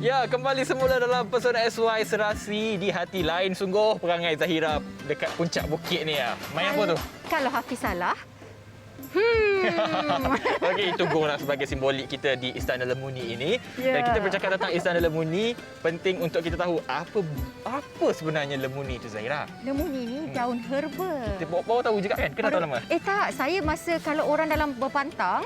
Ya, kembali semula dalam Pesona SY Serasi di hati lain sungguh perangai Zahira dekat puncak bukit ni ya. Main apa tu? Kalau Hafiz salah, Okey, itu gonglah sebagai simbolik kita di Istana Lemuni ini. Ya. Dan kita bercakap tentang Istana Lemuni, penting untuk kita tahu apa sebenarnya Lemuni itu Zahira. lemuni ni daun herba. Kita bawa tahu juga kan? Kena tahu nama. Tak, saya masa kalau orang dalam berpantang,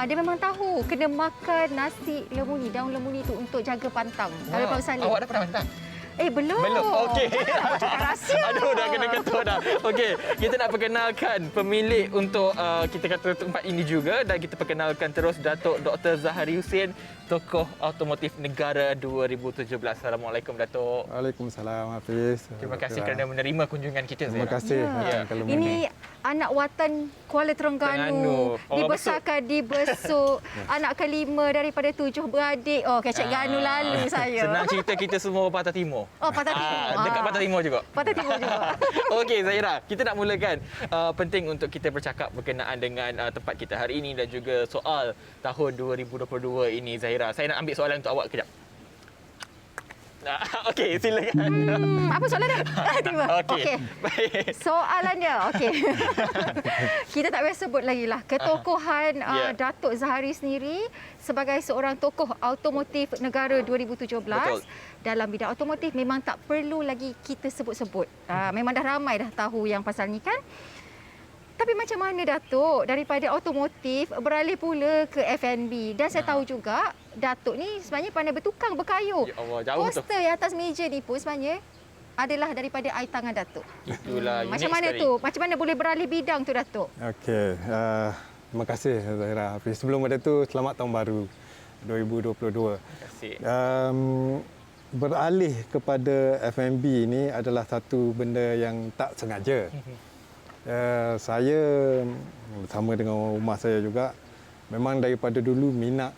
dia memang tahu kena makan nasi lemuni, daun lemuni tu untuk jaga pantang. Kalau Pak Salim. Awak dah pernah makan? Belum. Belum. Okey. Cakap rahsia. Aduh, dah kena ketua dah. Okey, kita nak perkenalkan pemilik untuk kita kata tempat ini juga, dan kita perkenalkan terus Datuk Dr. Zahari Hussein, tokoh automotif negara 2017. Assalamualaikum Datuk. Waalaikumsalam Hafiz. Terima kasih kerana menerima kunjungan kita. Terima kasih. Ya. Kalau Ini anak watan Kuala Terengganu. Oh, Dibesarkan di Besuk. Anak kelima daripada 7 beradik. Oh, kecek Ganu lalu saya. Senang cerita kita semua Patah Timur. Oh, Patah Timur. Dekat Patah Timur juga. Patah Timur juga. Okey Zahira, kita nak mulakan. Penting untuk kita bercakap berkenaan dengan tempat kita hari ini dan juga soal tahun 2022 ini Zahira. Saya nak ambil soalan untuk awak kejap. Okey, silakan. Apa soalan dia? Tiba. Okey. Baik. Soalan dia, okey. Kita tak payah sebut lagi lah. Ketokohan Datuk Zahari sendiri sebagai seorang tokoh automotif negara 2017. Betul. Dalam bidang automotif memang tak perlu lagi kita sebut-sebut. Memang dah ramai dah tahu yang pasal ni kan. Tapi macam mana Datuk daripada automotif beralih pula ke F&B? Dan saya tahu juga Datuk ni sebenarnya pandai bertukang berkayu. Ya Allah, jauh tu. Poster yang atas meja ni pun sebenarnya adalah daripada air tangan Datuk. Itulah Macam unik mana sekali. tu? Macam mana boleh beralih bidang tu Datuk? Okey. Terima kasih Zahira Hafiz. Sebelum ada tu, selamat tahun baru 2022. Terima kasih. Beralih kepada F&B ini adalah satu benda yang tak sengaja. Saya bersama dengan rumah saya juga memang daripada dulu minat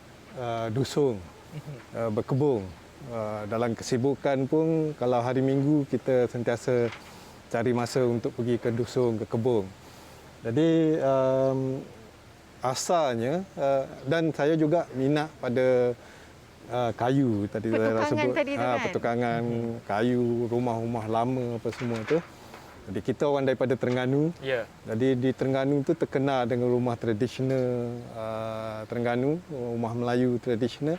dusung, berkebun. Dalam kesibukan pun kalau hari Minggu kita sentiasa cari masa untuk pergi ke dusung, ke kebun. Jadi asalnya dan saya juga minat pada kayu tadi saya sebut, tadi tu kan? pertukangan kayu, rumah-rumah lama apa semua tu. Jadi kita orang daripada Terengganu. Ya. Jadi di Terengganu tu terkenal dengan rumah tradisional Terengganu, rumah Melayu tradisional.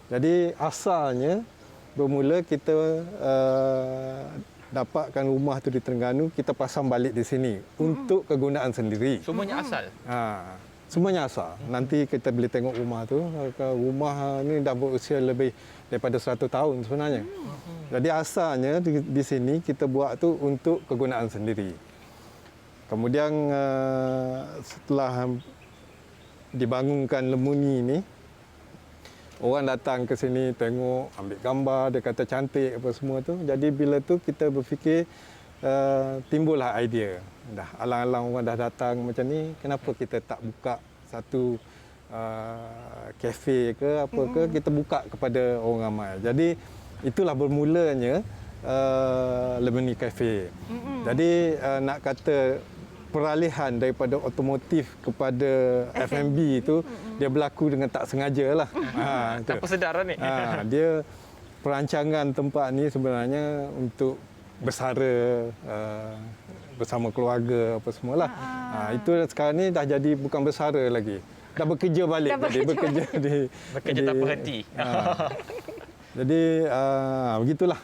Jadi asalnya bermula kita dapatkan rumah tu di Terengganu, kita pasang balik di sini untuk kegunaan sendiri. Semuanya asal. Semuanya asal. Nanti kita boleh tengok rumah tu. Rumah ni dah berusia lebih daripada 100 tahun sebenarnya. Jadi asalnya di sini kita buat tu untuk kegunaan sendiri. Kemudian setelah dibangunkan Lemuni ni, orang datang ke sini tengok, ambil gambar, dia kata cantik apa semua tu. Jadi bila tu kita berfikir timbullah idea. Dah alang-alang orang dah datang macam ni, kenapa kita tak buka satu kafe ke apa ke, kita buka kepada orang ramai. Jadi itulah bermulanya Lemuni Cafe. Jadi nak kata peralihan daripada otomotif kepada F&B itu dia berlaku dengan tak sengaja lah. Tanpa sedar ni. Dia perancangan tempat ni sebenarnya untuk bersara bersama keluarga apa semualah. Itu sekarang ni dah jadi bukan bersara lagi. Dah bekerja balik. Bekerja tanpa henti. Jadi begitulah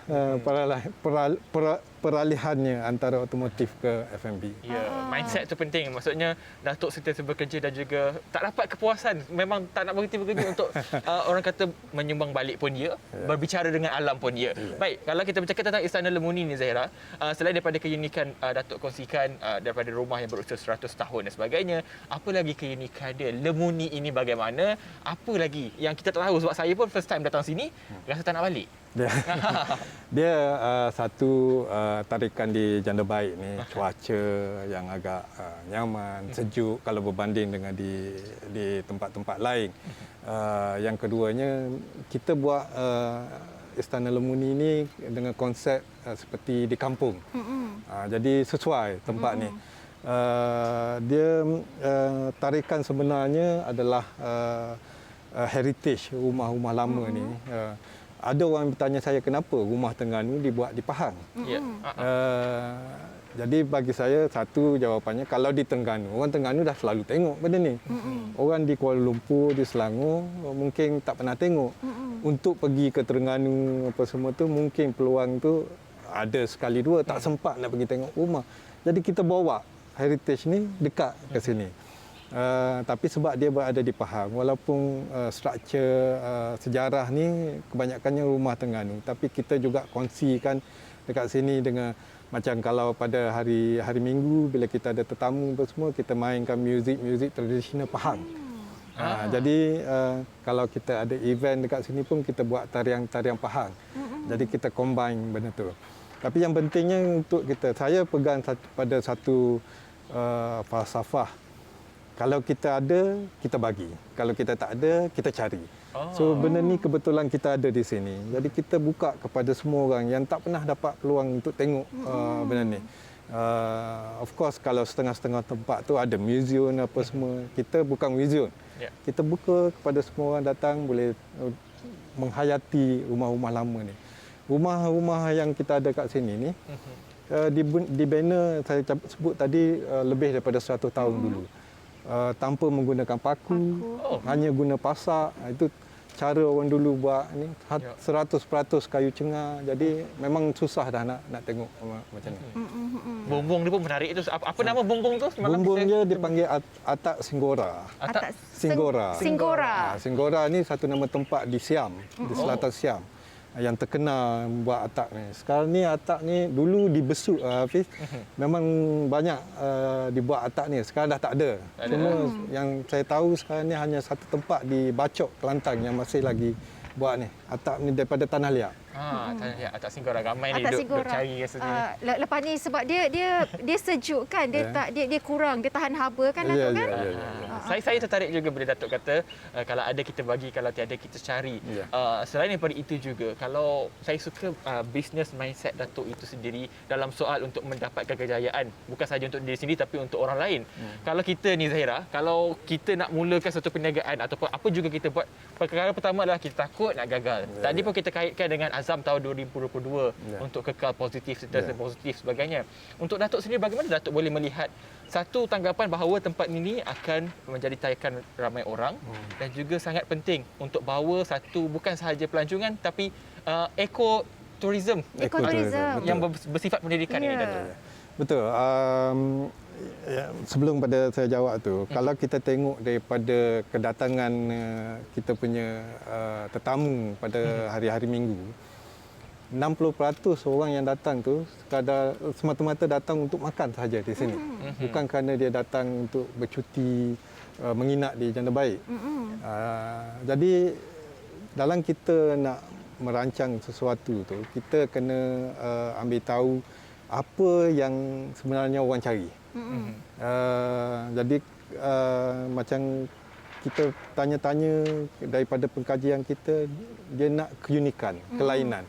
peralihannya antara otomotif ke F&B. Ya, mindset tu penting. Maksudnya Datuk sentiasa bekerja dan juga tak dapat kepuasan. Memang tak nak berhenti bekerja untuk orang kata menyumbang balik pun ya, berbicara dengan alam pun ya. Baik, kalau kita bercakap tentang Istana Lemuni ni Zahira, selain daripada keunikan Datuk kongsikan daripada rumah yang berusia 100 tahun dan sebagainya, apa lagi keunikan dia? Lemuni ini bagaimana? Apa lagi yang kita tak tahu, sebab saya pun first time datang sini, rasa tak nak balik. Dia satu tarikan di Janda Baik ni, cuaca yang agak nyaman, sejuk kalau berbanding dengan di tempat-tempat lain. Yang keduanya, kita buat Istana Lemuni ni dengan konsep seperti di kampung. Jadi sesuai tempat ni. Dia tarikan sebenarnya adalah heritage rumah-rumah lama ni. Ada orang bertanya saya kenapa rumah Terengganu dibuat di Pahang. Ya. Jadi bagi saya satu jawapannya, kalau di Terengganu, orang Terengganu dah selalu tengok benda ni. Orang di Kuala Lumpur, di Selangor mungkin tak pernah tengok. Untuk pergi ke Terengganu apa semua tu mungkin peluang tu ada sekali dua, tak sempat nak pergi tengok rumah. Jadi kita bawa heritage ni dekat ke sini. Tapi sebab dia berada di Pahang, walaupun struktur sejarah ni kebanyakannya rumah Terengganu, tapi kita juga kongsikan dekat sini dengan macam kalau pada hari Minggu bila kita ada tetamu apa semua, kita mainkan muzik tradisional Pahang. Jadi kalau kita ada event dekat sini pun kita buat tarian-tarian Pahang. Jadi kita combine benda tu. Tapi yang pentingnya untuk saya pegang pada satu falsafah. Kalau kita ada, kita bagi. Kalau kita tak ada, kita cari. So benda ni kebetulan kita ada di sini. Jadi kita buka kepada semua orang yang tak pernah dapat peluang untuk tengok benda ni. Of course kalau setengah-setengah tempat tu ada museum apa semua. Kita bukan museum. Kita buka kepada semua orang datang boleh menghayati rumah-rumah lama ni. Rumah-rumah yang kita ada kat sini ni dibina saya sebut tadi lebih daripada 100 tahun dulu. Tanpa menggunakan paku. Hanya guna pasak. Itu cara orang dulu buat ni 100% kayu cengar. Jadi memang susah dah nak tengok macam ni. Bumbung dia pun menarik tu. Apa nama bumbung tu? Bumbung dia dipanggil Atak Singgora. Atak Singgora. Singgora ni satu nama tempat di Siam, di selatan Siam. Yang terkenal buat atak ni. Sekarang ni atak ni dulu dibesut Hafiz. Memang banyak dibuat atak ni. Sekarang dah tak ada. Cuma yang saya tahu sekarang ni hanya satu tempat di Bacok, Kelantan yang masih lagi buat ni. Atak ni daripada tanah liat. Tanah liat Atak Singgora ramai ni Atak duk cari rasanya. Lepas ni sebab dia sejuk kan, dia kurang, dia tahan haba kan Datuk kan? Saya tertarik juga bila Datuk kata kalau ada kita bagi, kalau tiada kita cari. Selain daripada itu juga, kalau saya suka business mindset Datuk itu sendiri dalam soal untuk mendapatkan kejayaan, bukan sahaja untuk diri sendiri tapi untuk orang lain. Kalau kita ni Zahira, kalau kita nak mulakan satu perniagaan ataupun apa juga kita buat, perkara pertama adalah kita takut nak gagal. Tadi pun kita kaitkan dengan azam tahun 2022 untuk kekal positif, sentiasa positif sebagainya. Untuk Datuk sendiri, bagaimana Datuk boleh melihat satu tanggapan bahawa tempat ini akan menjadi tayakan ramai orang dan juga sangat penting untuk bawa satu bukan sahaja pelancongan tapi ekoturism yang bersifat pendidikan ini Datuk. Betul. Sebelum pada saya jawab tu, kalau kita tengok daripada kedatangan kita punya tetamu pada hari-hari Minggu, 60% orang yang datang tu sekadar semata-mata datang untuk makan sahaja di sini. Bukan kerana dia datang untuk bercuti, menginap di Janda Baik. Jadi dalam kita nak merancang sesuatu tu, kita kena ambil tahu apa yang sebenarnya orang cari. Jadi macam kita tanya-tanya daripada pengkajian kita, dia nak keunikan, kelainan.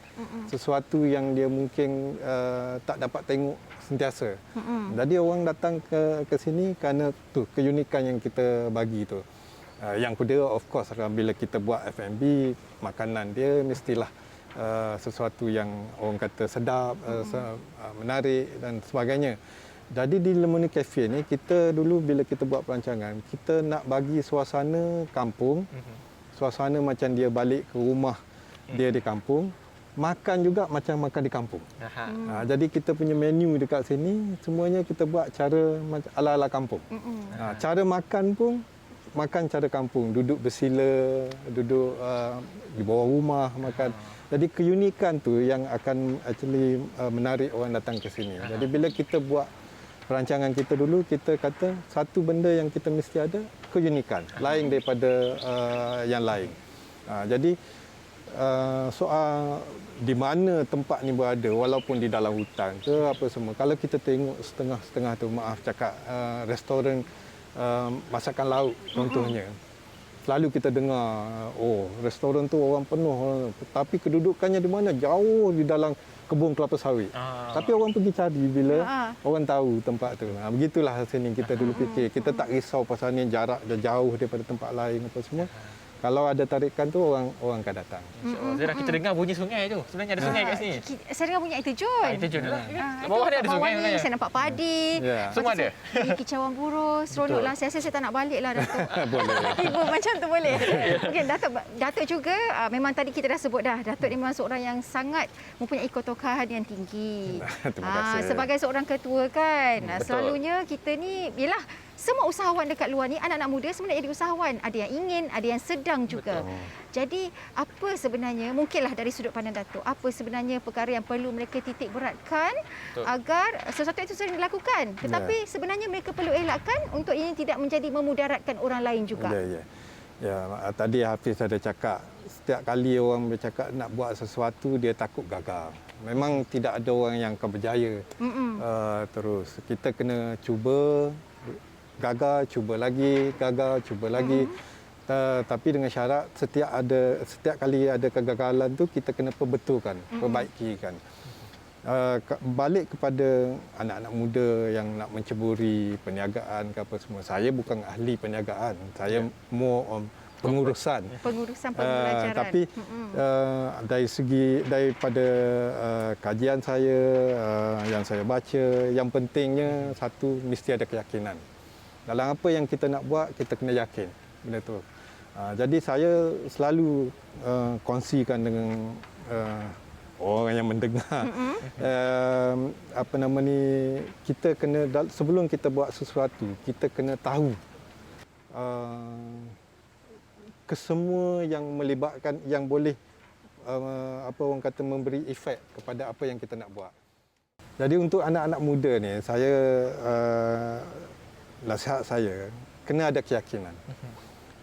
Sesuatu yang dia mungkin tak dapat tengok sentiasa. Jadi orang datang ke sini kerana tu keunikan yang kita bagi tu. Yang kedua of course bila kita buat F&B, makanan dia mestilah sesuatu yang orang kata sedap, menarik dan sebagainya. Jadi di Lemoni Cafe ni, kita dulu bila kita buat perancangan, kita nak bagi suasana kampung, suasana macam dia balik ke rumah dia di kampung, makan juga macam makan di kampung. Jadi kita punya menu dekat sini, semuanya kita buat cara ala-ala kampung. Cara makan pun, makan cara kampung, duduk bersila, duduk di bawah rumah makan. Jadi keunikan tu yang akan actually menarik orang datang ke sini. Jadi bila kita buat perancangan kita dulu, kita kata satu benda yang kita mesti ada, keunikan, lain daripada yang lain. Jadi soal di mana tempat ni berada, walaupun di dalam hutan ke apa semua, kalau kita tengok setengah-setengah tu, maaf cakap, restoran masakan laut contohnya, selalu kita dengar, restoran tu orang penuh, tapi kedudukannya di mana? Jauh di dalam kebun kelapa sawit. Tapi orang pergi cari bila orang tahu tempat tu. Begitulah sini kita dulu fikir. Kita tak risau pasal ni jarak dia jauh daripada tempat lain apa semua. Kalau ada tarikan tu orang akan datang. InsyaAllah. Zahra, kita dengar bunyi sungai tu. Sebenarnya ada sungai kat sini. Saya dengar bunyi air terjun. Itu je lah. Bawah Bawah ni ada sungai ni sebenarnya. saya nampak padi. Ya. Semua ada? Lagi kicauan burung, seronok lah. Saya rasa saya tak nak balik lah, Datuk. Boleh. Tiba macam tu boleh. Okey, Datuk juga memang tadi kita dah sebut dah. Datuk ni memang seorang yang sangat mempunyai ketokahan yang tinggi. Terima kasih. Sebagai seorang ketua kan, Betul. selalunya kita ni, yelah, semua usahawan dekat luar ni, anak-anak muda sebenarnya jadi usahawan. Ada yang ingin, ada yang sedang juga. Betul. Jadi, apa sebenarnya, mungkinlah dari sudut pandang Datuk, apa sebenarnya perkara yang perlu mereka titik beratkan agar sesuatu itu sering dilakukan. Tetapi sebenarnya mereka perlu elakkan untuk ini tidak menjadi memudaratkan orang lain juga. Ya, tadi Hafiz ada cakap, setiap kali orang bercakap nak buat sesuatu, dia takut gagal. Memang tidak ada orang yang akan berjaya terus. Kita kena cuba, gagal, cuba lagi, gagal, cuba lagi. Tapi dengan syarat setiap kali ada kegagalan tu kita kena perbetulkan, perbaikikan. Balik kepada anak-anak muda yang nak menceburi perniagaan ke apa semua. Saya bukan ahli perniagaan. Saya more on pengurusan. Pengurusan pembelajaran. Tapi daripada kajian saya, yang saya baca, yang pentingnya satu, mesti ada keyakinan. Dalam apa yang kita nak buat, kita kena yakin. Benda tu. Jadi saya selalu kongsikan dengan orang yang mendengar. Kita kena, sebelum kita buat sesuatu, kita kena tahu kesemua yang melibatkan, yang boleh orang kata memberi efek kepada apa yang kita nak buat. Jadi untuk anak-anak muda ni, saya nasihat saya kena ada keyakinan.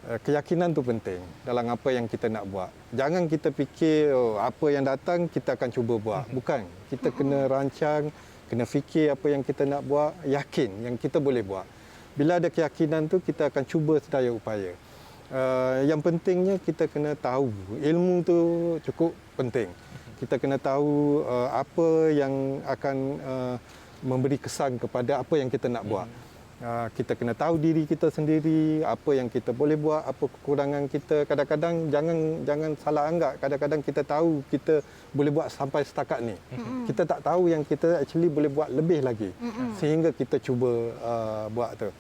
Keyakinan tu penting dalam apa yang kita nak buat. Jangan kita fikir apa yang datang kita akan cuba buat. Bukan. Kita kena rancang, kena fikir apa yang kita nak buat, yakin yang kita boleh buat. Bila ada keyakinan tu kita akan cuba sedaya upaya. Yang pentingnya kita kena tahu, ilmu tu cukup penting. Kita kena tahu apa yang akan memberi kesan kepada apa yang kita nak buat. Kita kena tahu diri kita sendiri, apa yang kita boleh buat, apa kekurangan kita. Kadang-kadang jangan salah anggap. Kadang-kadang kita tahu kita boleh buat sampai setakat ni. Kita tak tahu yang kita actually boleh buat lebih lagi. Sehingga kita cuba buat tu.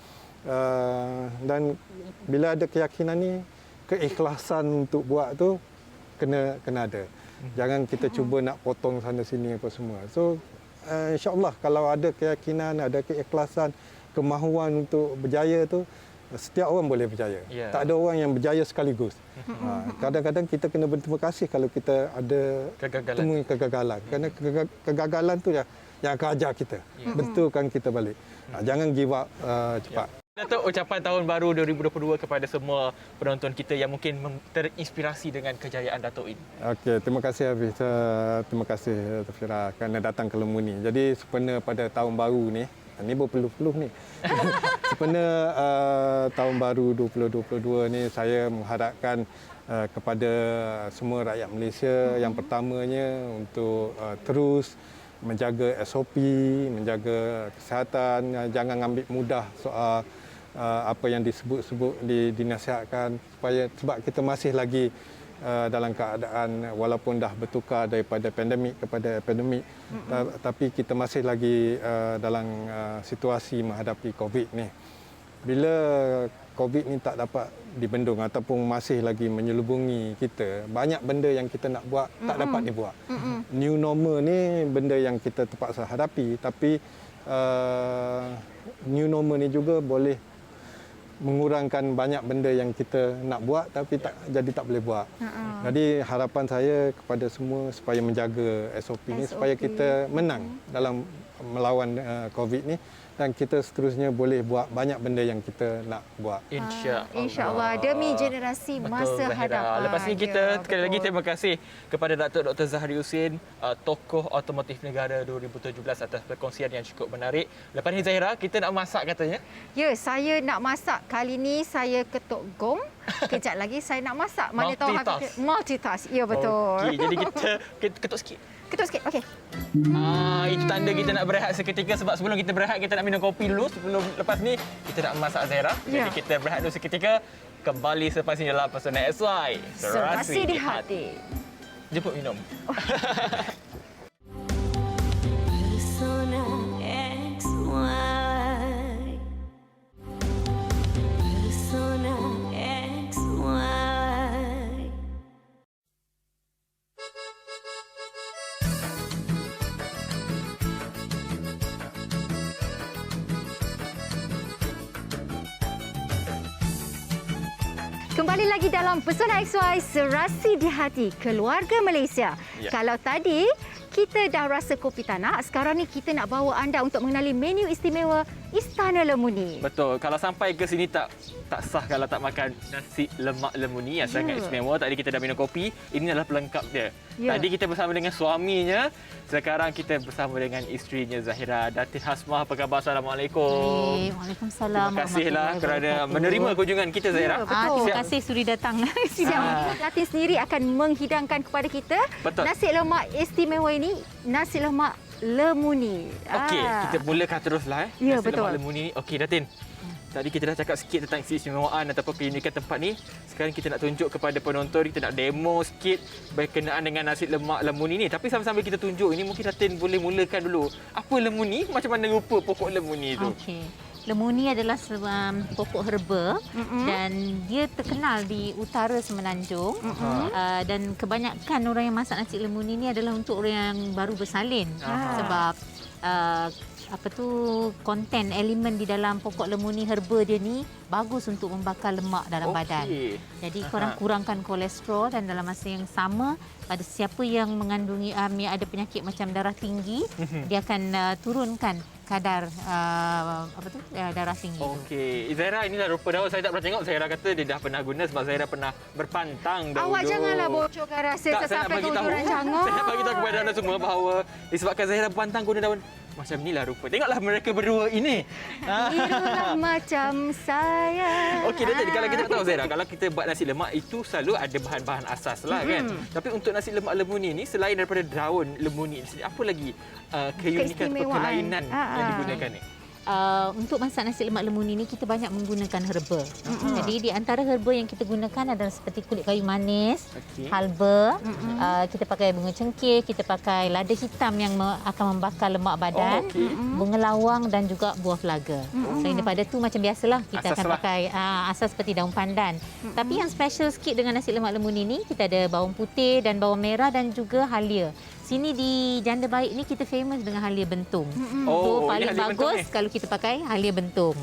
Dan bila ada keyakinan ni, keikhlasan untuk buat tu kena ada. Jangan kita cuba nak potong sana sini apa semua. So insya-Allah kalau ada keyakinan, ada keikhlasan, kemahuan untuk berjaya tu, setiap orang boleh berjaya. Tak ada orang yang berjaya sekaligus. Kadang-kadang kita kena berterima kasih kalau kita ada temui kegagalan. Kerana kegagalan tu yang akan ajar kita. Betulkan kita balik. Jangan give up cepat. Datuk, ucapan tahun baru 2022 kepada semua penonton kita yang mungkin terinspirasi dengan kejayaan Datuk ini. Okey, terima kasih Hafiz. Terima kasih Tafira kerana datang ke Lembu ni. Jadi sempena pada tahun baru ni, ini berpeluh-peluh ni. Sempena tahun baru 2022 ni, saya mengharapkan kepada semua rakyat Malaysia yang pertamanya untuk terus menjaga SOP, menjaga kesihatan, jangan ambil mudah soal apa yang disebut-sebut, dinasihatkan, sebab kita masih lagi dalam keadaan walaupun dah bertukar daripada pandemik kepada epidemik, tapi kita masih lagi dalam situasi menghadapi COVID ni. Bila COVID ni tak dapat dibendung ataupun masih lagi menyelubungi kita, banyak benda yang kita nak buat tak dapat dibuat. New normal ni benda yang kita terpaksa hadapi, tapi new normal ni juga boleh mengurangkan banyak benda yang kita nak buat tapi tak boleh buat. Jadi harapan saya kepada semua supaya menjaga SOP ni supaya kita menang dalam melawan COVID ni dan kita seterusnya boleh buat banyak benda yang kita nak buat. InsyaAllah demi generasi masa hadapan. Lepas ni kita sekali lagi terima kasih kepada Datuk Dr. Zahari Husin, tokoh otomotif negara 2017 atas perkongsian yang cukup menarik. Lepas ni Zahira, kita nak masak katanya. Ya, saya nak masak. Kali ni saya ketuk gong. Kejap lagi saya nak masak. Mana tahu multitask. Ya, betul. Okey, jadi kita ketuk sikit. Ketuk sikit. Okey. Itu tanda kita nak berehat seketika sebab sebelum kita berehat kita nak minum kopi dulu. Sebelum lepas ni kita nak masak Zaira. Ya. Jadi kita berehat dulu seketika. Kembali selepas ini dalam Pesona XY. Serasi di hati. Jemput minum. Pesona XY. Pesona XY. Kembali lagi dalam Pesona XY Serasi di Hati Keluarga Malaysia. Ya. Kalau tadi kita dah rasa kopi tanah, sekarang ni kita nak bawa anda untuk mengenali menu istimewa Istana Lemuni. Betul. Kalau sampai ke sini tak sah kalau tak makan nasi lemak lemuni yang sangat istimewa. Tadi kita dah minum kopi. Ini adalah pelengkap dia. Ya. Tadi kita bersama dengan suaminya. Sekarang kita bersama dengan isterinya Zahira. Datin Hasmah, apa khabar? Assalamualaikum. Waalaikumsalam. Terima kasihlah kerana warahmatullahi menerima wabarakatuh. kunjungan kita, Zahira. Ya, betul. Terima kasih sudi datang. Datin sendiri akan menghidangkan kepada kita Betul. nasi lemak istimewa ini, nasi lemak lemuni. Okey, kita mulakan teruslah. Ya, Nasi betul. lemak lemuni ni. Okey, Datin. Tadi kita dah cakap sikit tentang keistimewaan ataupun keunikan tempat ni. Sekarang kita nak tunjuk kepada penonton, kita nak demo sikit berkenaan dengan nasi lemak lemuni ni. Tapi sambil-sambil kita tunjuk ini, mungkin Datin boleh mulakan dulu. Apa lemuni? Macam mana rupa pokok lemuni tu? Okey. Lemuni adalah pokok herba dan dia terkenal di utara Semenanjung. Dan kebanyakan orang yang masak nasi lemuni ni adalah untuk orang yang baru bersalin. Sebab konten elemen di dalam pokok lemuni herba dia ni bagus untuk membakar lemak dalam badan. Jadi korang kurangkan kolesterol dan dalam masa yang sama pada siapa yang mengandungi yang ada penyakit macam darah tinggi, dia akan turunkan kadar darah tinggi tu. Okey, Zaira inilah rupa daun. Saya tak pernah tengok. Zaira kata dia dah pernah guna sebab Zaira pernah berpantang dahulu. Awak janganlah bocorkan rahsia Tak, saya nak sampai bagi ke tahu. hujung rancangan. Saya nak bagi tahu kepada anda semua bahawa disebabkan Zaira berpantang guna daun. Macam inilah rupa. Tengoklah mereka berdua ini. Birulah macam saya. Okey, Datin, kalau kita tahu Zaira, kalau kita buat nasi lemak itu selalu ada bahan-bahan asas lah kan. Tapi untuk nasi lemak lemuni ni, selain daripada daun lemuni ni, apa lagi keunikan atau kelainan yang digunakan ni? Untuk masak nasi lemak lemuni ni kita banyak menggunakan herba. Jadi di antara herba yang kita gunakan adalah seperti kulit kayu manis, halba, kita pakai bunga cengkeh, kita pakai lada hitam yang akan membakar lemak badan, bunga lawang dan juga buah pelaga. Selain daripada tu macam biasalah kita Asas akan lah. pakai asas seperti daun pandan. Tapi yang special sikit dengan nasi lemak lemuni ni kita ada bawang putih dan bawang merah dan juga halia. Sini di Janda Baik ni kita famous dengan halia bentung. Oh, So paling ini halia bentung bagus ni? kalau kita pakai halia bentung.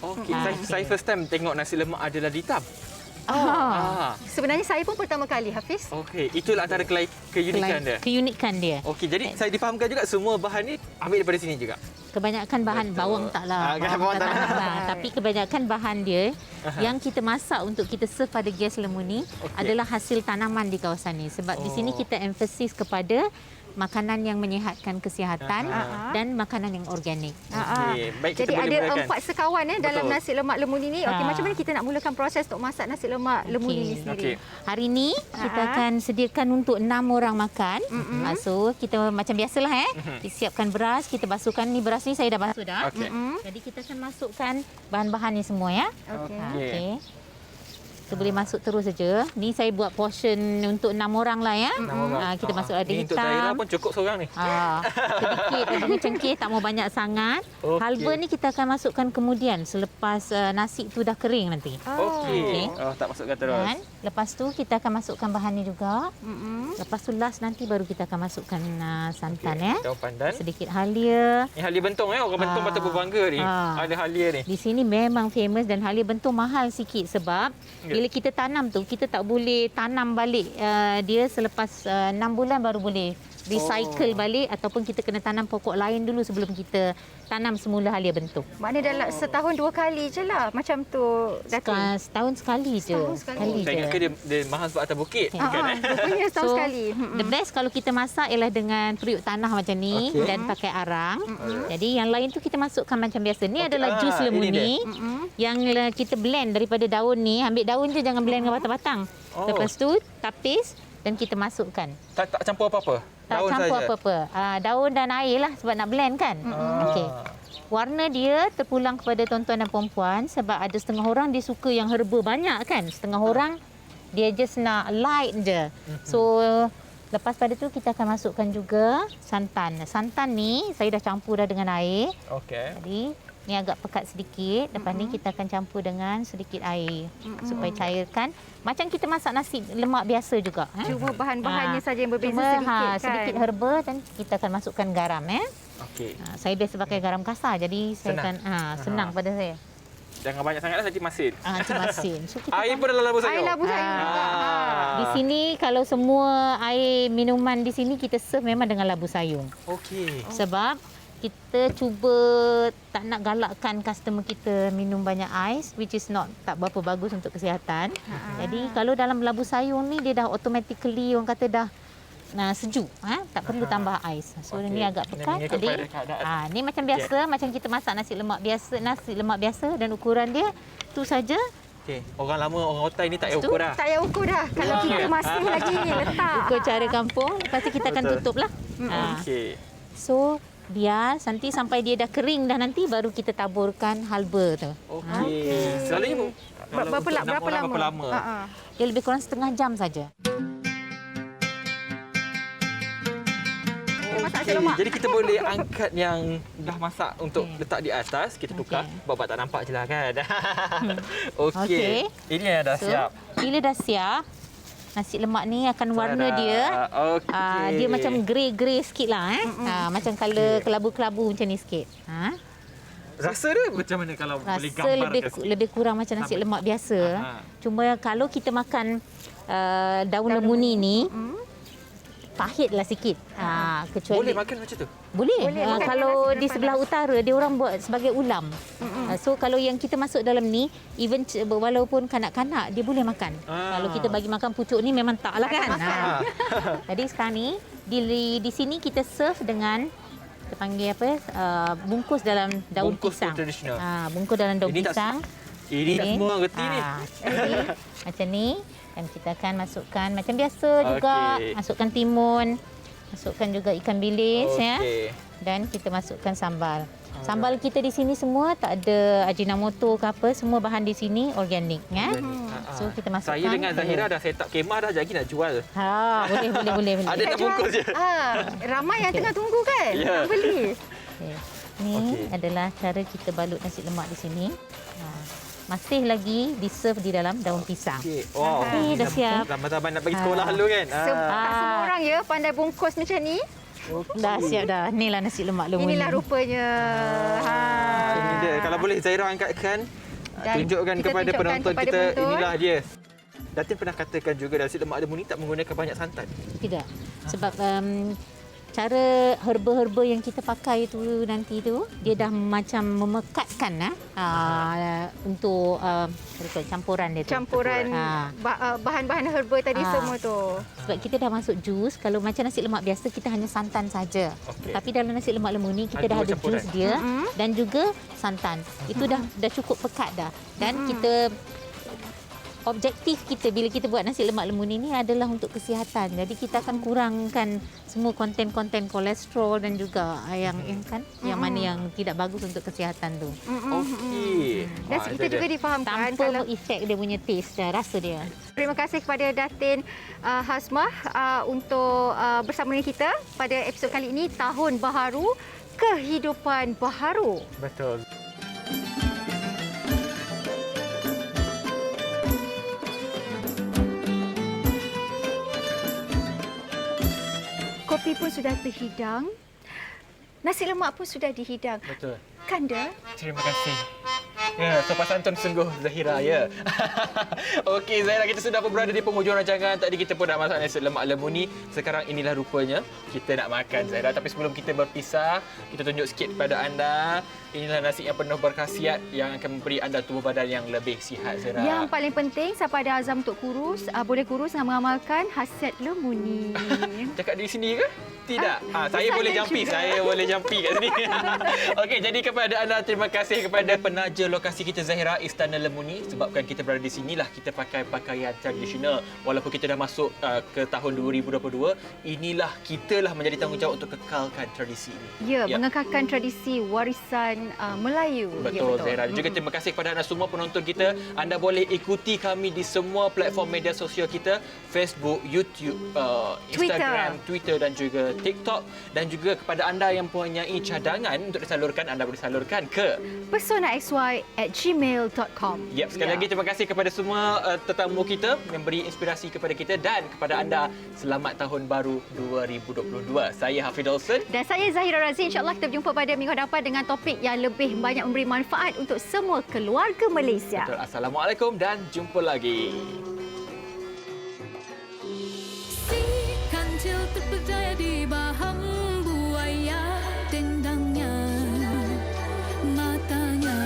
Okey, saya first time tengok nasi lemak ada lada hitam. Sebenarnya saya pun pertama kali, Hafiz. Okey, itulah antara keunikan dia. Keunikan dia. Okey, jadi saya difahamkan juga semua bahan ni ambil daripada sini juga. Kebanyakan bahan Betul. bawang taklah. Bawang tak lah. Tapi kebanyakan bahan dia yang kita masak untuk kita serve pada guest lemuni adalah hasil tanaman di kawasan ni. Sebab di sini kita emphasis kepada makanan yang menyihatkan kesihatan dan makanan yang organik. Okey, baik, kita Jadi boleh ada mulakan. 4 sekawan dalam Betul. nasi lemak lemuni ni. Okey, macam mana kita nak mulakan proses untuk masak nasi lemak lemuni ni Okey. sendiri? Hari ni kita akan sediakan untuk 6 orang makan. So kita macam biasalah disiapkan beras, kita basuhkan ni, beras ni saya dah basuh dah. Okey. Jadi kita akan masukkan bahan-bahan ni semua ya. Okey. Okey. Kita boleh masuk terus saja. Ni saya buat portion untuk 6 orang lah ya. Kita masuk lada Ni untuk Zaira hitam. pun cukup seorang ni. Sedikit bunga cengkeh, tak mau banyak sangat. Okey. Halba ni kita akan masukkan kemudian selepas nasi tu dah kering nanti. Okey. Oh, tak masukkan terus. Dan lepas tu kita akan masukkan bahan ni juga. Lepas tu last nanti baru kita akan masukkan santan ya. Daun pandan. Sedikit halia. Ni halia bentung orang bentung patut berbangga ni. Ada halia ni. Di sini memang famous dan halia bentung mahal sikit sebab bila kita tanam tu kita tak boleh tanam balik dia selepas 6 bulan baru boleh recycle balik ataupun kita kena tanam pokok lain dulu sebelum kita tanam semula halia bentung. Maknanya dalam setahun 2 kali je lah macam tu, Datin. Setahun sekali je. Setahun sekali. Saya ingat ke dia mahal sebab atas bukit. Bukan, Rupanya setahun So, sekali. the best kalau kita masak ialah dengan periuk tanah macam ni dan pakai arang. Jadi yang lain tu kita masukkan macam biasa. Ni adalah jus ini lemuni yang kita blend daripada daun ni. Ambil daun je, jangan blend dengan batang-batang. Lepas tu tapis, dan kita masukkan. Tak campur apa-apa? Tak Daun campur saja? apa-apa. Daun dan air lah sebab nak blend kan. Okey. Warna dia terpulang kepada tuan-tuan dan puan-puan sebab ada setengah orang dia suka yang herba banyak kan. Setengah orang dia just nak light je. So lepas pada tu kita akan masukkan juga santan. Santan ni saya dah campur dah dengan air. Okey. Jadi ni agak pekat sedikit. Lepas ni kita akan campur dengan sedikit air supaya cairkan. Macam kita masak nasi lemak biasa juga. Cuma bahan-bahannya saja yang berbeza Cuma, sedikit kan. sedikit herba dan kita akan masukkan garam. Okey. Saya biasa pakai garam kasar jadi saya Senang. akan senang pada saya. Jangan banyak sangatlah nanti masin. Macam masin. So kita Air pun dalam labu sayur. Air labu sayur juga. Di sini kalau semua air minuman di sini kita serve memang dengan labu sayur. Okey. Sebab kita cuba tak nak galakkan customer kita minum banyak ais which is tak berapa bagus untuk kesihatan. Jadi kalau dalam labu sayur ni dia dah automatically orang kata dah sejuk, tak perlu tambah ais. So Okey. ni agak Ini pekat. mengikut Jadi pada keadaan. ni macam biasa, macam kita masak nasi lemak biasa dan ukuran dia tu saja. Okey. Orang lama, orang otai ni tak payah Lepas tu, ukur dah. Tak payah ukur dah. Kalau kita masih lagi letak. Ukur cara kampung, lepas tu kita akan Betul. tutuplah. Okey. So biar nanti sampai dia dah kering dah nanti baru kita taburkan halba tu. Okey. Selalunya kalau Berapa untuk enam berapa orang, lama? berapa lama? Dia lebih kurang setengah jam saja. Masak nasi Okey, lemak. jadi kita boleh angkat yang dah masak untuk letak di atas. Kita tukar. Okey. Buat tak nampak je lah kan. Okey. Okey. Ini yang dah So, siap. bila dah siap, nasi lemak ni akan warna Tada. dia Okey. dia macam grey-grey sikit lah. Macam colour kelabu-kelabu macam ni sikit. Rasa dia macam mana kalau boleh Rasa gambarkan? lebih kurang macam nasi lemak biasa. Cuma kalau kita makan daun lemuni ni, pahitlah sikit. Kecuali Boleh makan macam tu? Boleh. Boleh makan Kalau nasi di dengan sebelah panas. utara dia orang buat sebagai ulam. So kalau yang kita masuk dalam ni, even walaupun kanak-kanak dia boleh makan. Kalau kita bagi makan pucuk ni memang taklah kan. Jadi sekarang ni di sini kita serve dengan kita panggil apa? Bungkus dalam daun Bungkus pisang. tradisional. Bungkus dalam daun Ini tak pisang. Ini dah Okey. semua reti ni. Jadi macam ni dan kita akan masukkan macam biasa juga, Okey. masukkan timun, masukkan juga ikan bilis ya. Okey. Dan kita masukkan sambal. Sambal kita di sini semua tak ada ajinomoto ke apa, semua bahan di sini organik ya. So kita masukkan. Saya dengan Zahira dah set up kemah dah, jadi nak jual. Boleh. Ada nak bungkus je. Ramai yang tengah tunggu kan? Ya. Nak beli. Okay. Ni Okey. adalah cara kita balut nasi lemak di sini. Masih lagi di-serve di dalam daun pisang. Okey. Wow. Okey, dah siap. Zaman-zaman nak pergi sekolah dulu kan. Tak semua orang ya pandai bungkus macam ni. Dah siap dah. Inilah nasi lemak lemuni. Inilah rupanya. Ini dia. Kalau boleh Zahira angkatkan, Dan tunjukkan kita kepada tunjukkan penonton kepada kita, penonton. inilah dia. Datin pernah katakan juga nasi lemak lemuni tak menggunakan banyak santan. Tidak. Sebab cara herba-herba yang kita pakai tu nanti tu dia dah macam memekatkan untuk campuran dia tu. Campuran bahan-bahan herba tadi semua tu. Sebab kita dah masuk jus, kalau macam nasi lemak biasa kita hanya santan saja. Okey. Tapi dalam nasi lemak lemuni kita Ada dah ada campuran. jus dia dan juga santan. Itu dah cukup pekat dah. Dan kita objektif kita bila kita buat nasi lemak lemuni ni adalah untuk kesihatan. Jadi kita akan kurangkan semua konten-konten kolesterol dan juga yang mana yang tidak bagus untuk kesihatan tu. Okey. Dan kita juga difahamkan Tanpa kalau efek dia punya taste dan rasa dia. terima kasih kepada Datin Hasmah untuk bersama dengan kita pada episod kali ini, Tahun Baharu, Kehidupan Baharu. Betul. Kopi pun sudah terhidang. Nasi lemak pun sudah dihidang. Betul. Kanda, Terima kasih. Ya, sopan santun sungguh Zahira ya. Okey Zahira, kita sudah pun berada di penghujung rancangan. Tadi kita pun dah masak nasi lemak lemuni. Sekarang inilah rupanya kita nak makan Zahira. Tapi sebelum kita berpisah, kita tunjuk sikit kepada anda. Inilah nasi yang penuh berkhasiat yang akan memberi anda tubuh badan yang lebih sihat Zahira. yang paling penting siapa ada azam untuk kurus, boleh kurus dengan mengamalkan khasiat lemuni. Cakap di sini ke? Tidak. Saya boleh saya jampi. juga. Saya boleh jampi kat sini. Okey, jadi kepada anda terima kasih kepada penaja lokal kasih kita Zahira Istana Lemuni sebabkan kita berada di sinilah kita pakai pakaian tradisional. Walaupun kita dah masuk ke tahun 2022, inilah kitalah menjadi tanggungjawab untuk kekalkan tradisi ini. Ya, mengekalkan tradisi warisan Melayu. Betul, Zahira. Juga terima kasih kepada anda semua penonton kita. Anda boleh ikuti kami di semua platform media sosial kita, Facebook, YouTube, Instagram, Twitter dan juga TikTok. Dan juga kepada anda yang mempunyai cadangan untuk disalurkan, anda boleh salurkan ke personaxy@gmail.com. sekali lagi terima kasih kepada semua tetamu kita yang beri inspirasi kepada kita, dan kepada anda selamat tahun baru 2022. Saya Hafid Olsen Dan saya Zahira Razi. InsyaAllah kita berjumpa pada minggu hadapan dengan topik yang lebih banyak memberi manfaat untuk semua keluarga Malaysia. Betul. Assalamualaikum dan jumpa lagi. Si kancil terpercaya di bahang buaya, dendangnya, matanya,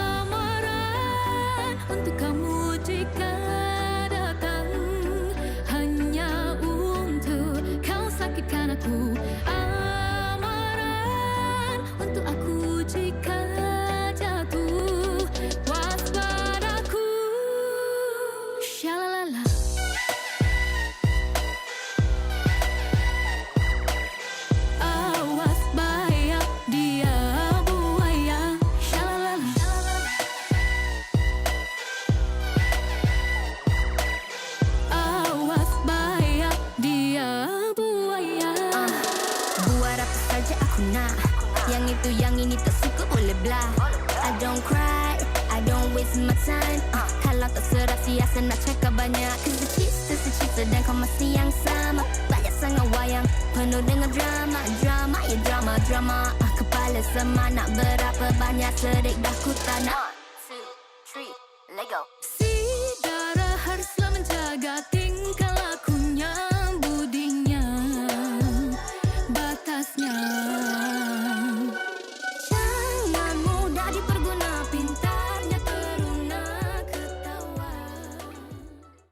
amaran untuk kamu jika datang, hanya untuk kau sakitkan aku, amaran untuk aku jika jatuh, waspadaku, syalalala. Awas bahaya, dia buaya, syalalala. Awas bahaya, dia buaya. Buat apa saja aku nak, yang itu yang ini tak suka boleh belah. I don't cry, I don't waste my time. Kalau tak serasi-asa nak cakap banyak, cause cerita dan kau masih yang sama. Banyak sangat wayang penuh dengan drama, drama, ya drama, drama. Kepala semak nak berapa banyak sedik dah ku tak nak. 1, 2, 3, let go.